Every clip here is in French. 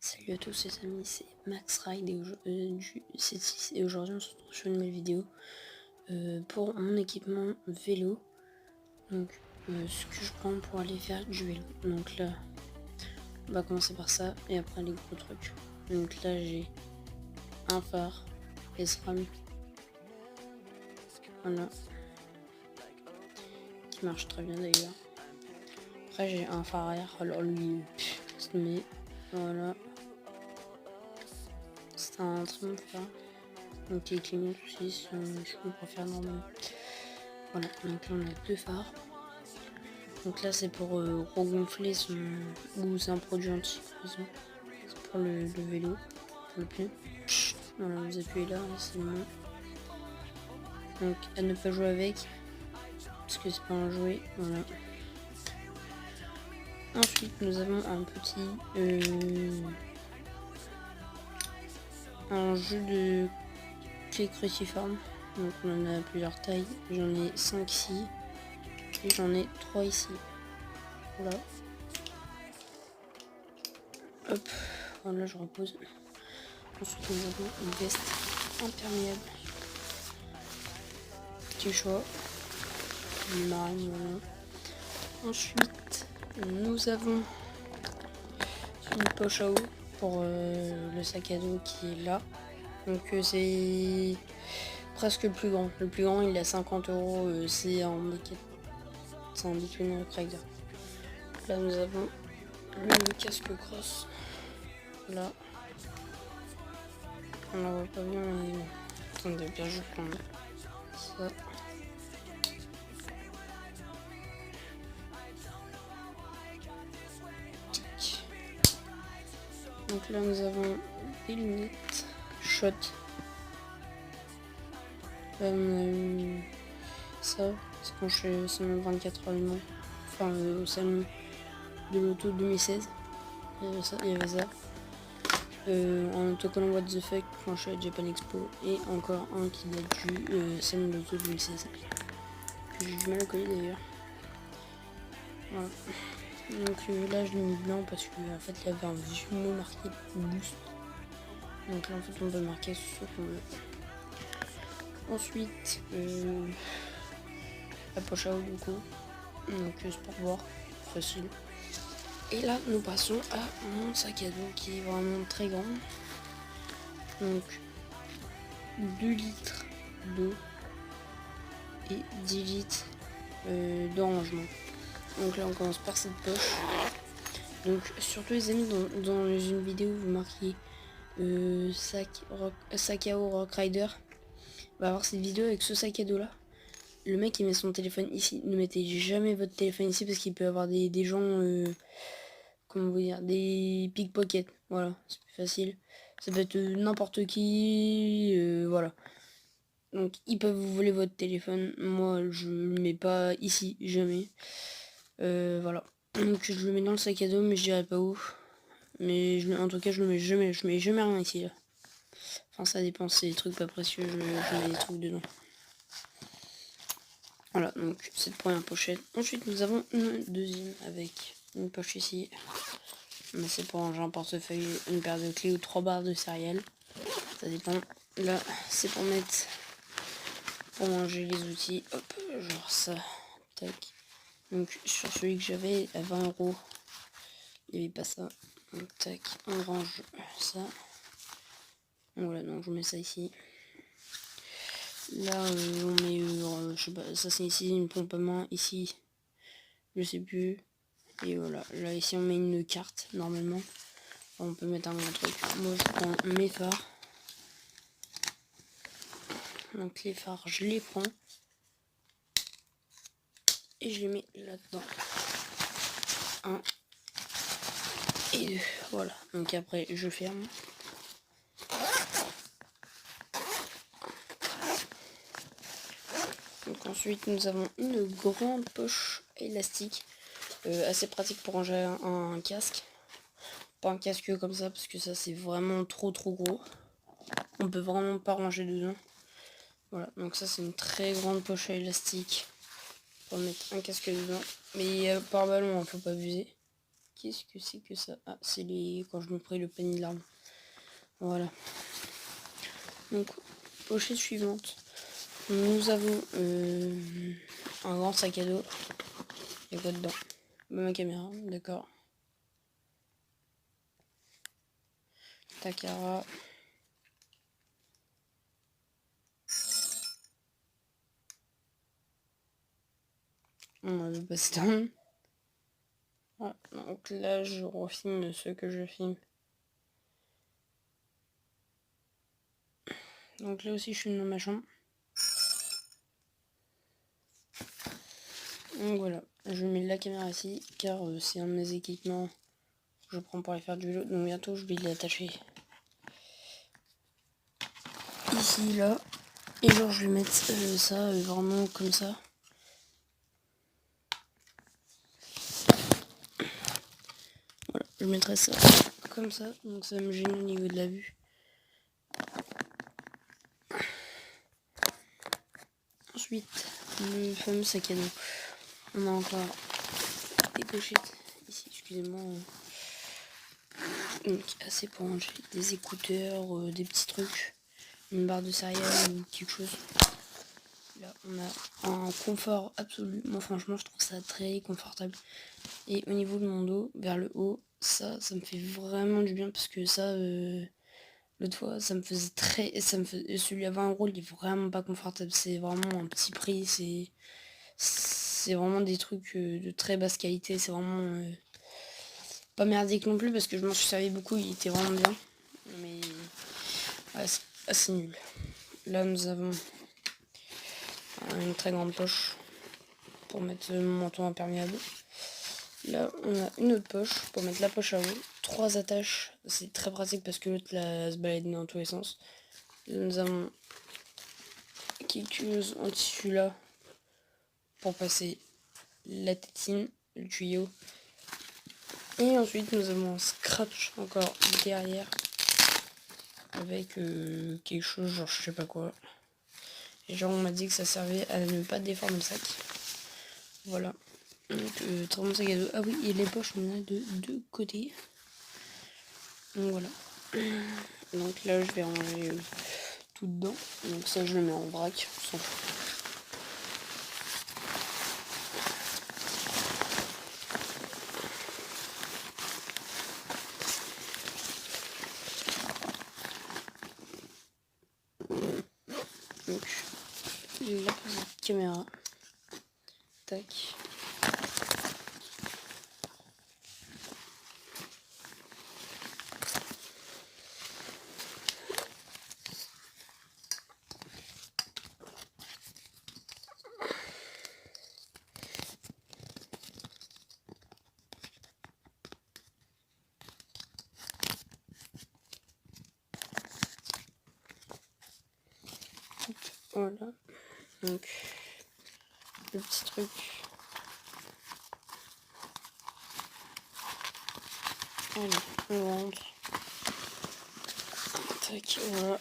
Salut à tous les amis, c'est Max Ride et aujourd'hui on se retrouve sur une nouvelle vidéo pour mon équipement vélo. Donc ce que je prends pour aller faire du vélo. Donc là on va commencer par ça et après les gros trucs. Donc là j'ai un phare SRAM, voilà, qui marche très bien d'ailleurs. Après j'ai un phare arrière, alors lui mais voilà, c'est un très bon phare. Donc il clignote aussi si je préfère normalement. Voilà, donc là on a deux phares. Donc là c'est pour regonfler son... ou c'est un produit anti-corrosion. C'est pour le vélo, pour le pneu. Voilà, vous appuyez là, c'est bon. Donc à ne pas jouer avec, parce que c'est pas un jouet, voilà. Ensuite nous avons un petit... un jeu de clé cruciforme. Donc on en a plusieurs tailles, j'en ai 5 ici. Et j'en ai 3 ici. Voilà. Hop, voilà, je repose. Ensuite, nous avons une veste imperméable. Petit choix. Une marine, voilà. Ensuite, nous avons une poche à eau pour le sac à dos qui est là. Donc c'est presque le plus grand. Le plus grand, il est à 50 €. C'est un Decathlon Rider. Là, nous avons le casque cross. Là. On la voit pas bien, mais bon. Attendez, bien je prends ça. Donc là nous avons des lunettes shot. Là on a eu ça, c'est quand je fais seulement 24 heures du Mans. Enfin au salon de l'auto 2016. Il y avait ça. Un autocollant What the fuck quand je suis à Japan Expo. Et encore un qui date du salon de l'auto 2016. Que j'ai du mal à coller d'ailleurs. Voilà. Donc là je l'ai mis blanc parce que en fait il y avait un vieux mot marqué boost. Donc là en fait on peut marquer ce qu'on veut. Ensuite la poche à eau du coup. Donc sport facile. Et là nous passons à mon sac à dos qui est vraiment très grand. Donc 2 litres d'eau et 10 litres de rangement. Donc là on commence par cette poche. Donc surtout les amis, dans une vidéo vous marquez sac à eau Rock Rider, va avoir cette vidéo avec ce sac à dos là. Le mec il met son téléphone ici. Ne mettez jamais votre téléphone ici parce qu'il peut y avoir des gens, comment vous dire, des pickpockets. Voilà, c'est plus facile. Ça peut être n'importe qui, voilà. Donc ils peuvent vous voler votre téléphone. Moi je le mets pas ici, jamais. Voilà. Donc je le mets dans le sac à dos mais je dirais pas où. Mais en tout cas je le mets jamais. Je mets jamais rien ici là. Enfin ça dépend, c'est des trucs pas précieux, je mets des trucs dedans. Voilà, donc cette première pochette. Ensuite nous avons une deuxième avec une poche ici. Mais c'est pour ranger un portefeuille, une paire de clés ou 3 barres de céréales. Ça dépend. Là c'est pour mettre, pour manger les outils. Hop, genre ça. Tac. Donc sur celui que j'avais à 20 €, il n'y avait pas ça. Donc tac, on range ça. Voilà, donc je mets ça ici. Là on met, je sais pas, ça c'est ici une pompe à main, ici je sais plus. Et voilà, là ici on met une carte normalement. On peut mettre un grand truc. Moi je prends mes phares. Donc les phares je les prends. Et je les mets là-dedans. 1 et 2. Voilà, donc après je ferme. Donc ensuite nous avons une grande poche élastique. Assez pratique pour ranger un casque. Pas un casque comme ça parce que ça c'est vraiment trop gros. On peut vraiment pas ranger dedans. Voilà, donc ça c'est une très grande poche à élastique pour mettre un casque dedans. Mais par ballon, faut pas abuser. qu'est-ce que c'est que ça? Ah, c'est les... quand je me pris le panier de l'arme. Voilà. Donc, pochette suivante. Nous avons un grand sac à dos. Il y a quoi dedans? Ma caméra, d'accord. Takara. On avait passé dans. Ah, donc là, je refilme ce que je filme. Donc là aussi, je suis dans ma chambre. Donc voilà, je mets la caméra ici, car c'est un de mes équipements que je prends pour aller faire du vélo. Donc bientôt, je vais l'attacher ici, là. Et genre, je vais mettre ça vraiment comme ça. Voilà, je mettrai ça comme ça, donc ça me gêne au niveau de la vue. Ensuite, le fameux sac à dos. On a encore des pochettes ici, excusez-moi. Donc assez pour ranger des écouteurs, des petits trucs, une barre de céréales ou quelque chose. Là, on a un confort absolu. Moi, franchement, je trouve ça très confortable. Et au niveau de mon dos, vers le haut, ça me fait vraiment du bien parce que ça, l'autre fois, ça me faisait très... celui à 20 €, il est vraiment pas confortable. C'est vraiment un petit prix. C'est vraiment des trucs de très basse qualité. C'est vraiment pas merdique non plus parce que je m'en suis servi beaucoup. Il était vraiment bien. Mais ouais, c'est assez nul. Là, nous avons une très grande poche pour mettre mon menton imperméable. Là, on a une autre poche pour mettre la poche à eau. 3 attaches, c'est très pratique parce que l'autre là se balade dans tous les sens. Là, nous avons quelque chose en tissu là pour passer la tétine, le tuyau. Et ensuite, nous avons un scratch encore derrière avec quelque chose, genre je sais pas quoi. Et genre, on m'a dit que ça servait à ne pas déformer le sac. Voilà. Donc, très bon sac à dos. Ah oui, et les poches, on en a de deux côtés. Donc voilà. Donc là, je vais ranger tout dedans. Donc ça, je le mets en vrac. On s'en fout. Donc, la petite caméra. Tac. Voilà. Donc, le petit truc. Allez, on rentre. Tac, voilà.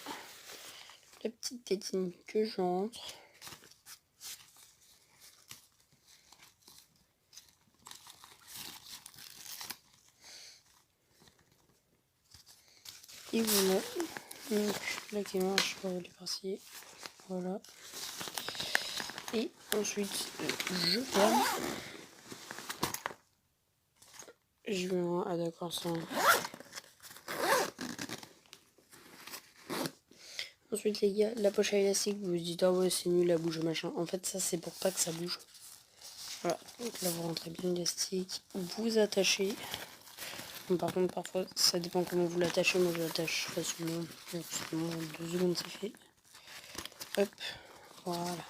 La petite tétine que j'entre. Et voilà. Donc, la caméra, je sais pas où elle est partie. Voilà. Et ensuite, je ferme. Je vais... Ah d'accord, ça... Ensuite les gars, la poche à élastique, vous vous dites ah ouais c'est nul à bouger machin. En fait ça c'est pour pas que ça bouge. Voilà, donc là vous rentrez bien l'élastique, vous attachez. Bon, par contre parfois ça dépend comment vous l'attachez, moi je l'attache facilement. Donc c'est bon, 2 secondes c'est fait. Hop, voilà.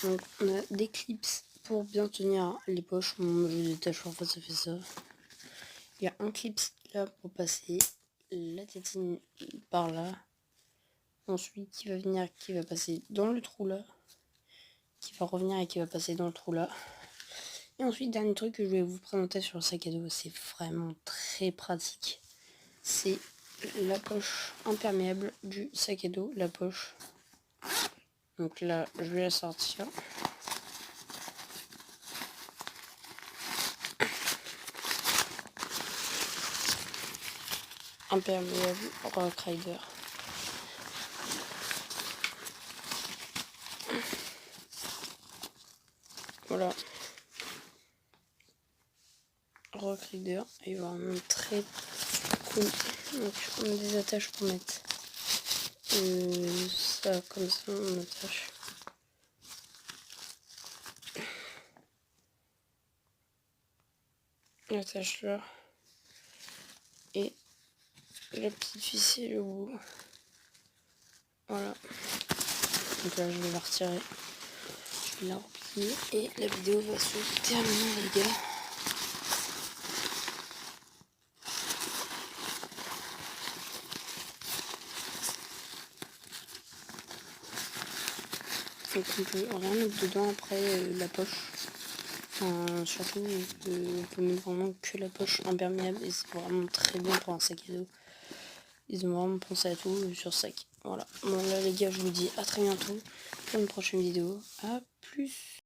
Donc on a des clips pour bien tenir les poches. Moi je les détache, en fait ça fait ça. Il y a un clip là pour passer la tétine par là. Ensuite qui va venir, qui va passer dans le trou là, qui va revenir et qui va passer dans le trou là. Et ensuite dernier truc que je vais vous présenter sur le sac à dos, c'est vraiment très pratique, c'est la poche imperméable du sac à dos, la poche. Donc là je vais la sortir. imperméable Rock Rider. Voilà. Rock Rider est vraiment très cool. Donc on a des attaches pour mettre ça comme ça, on attache. On attache là. Et la petite ficelle au bout. Voilà. Donc là je vais la retirer. Je vais la replier. Et la vidéo va se terminer les gars. Donc on peut rien mettre dedans après la poche. Enfin, surtout on peut mettre vraiment que la poche imperméable et c'est vraiment très bien pour un sac à dos. Ils ont vraiment pensé à tout sur ce sac. Voilà. Bon là les gars je vous dis à très bientôt pour une prochaine vidéo. À plus.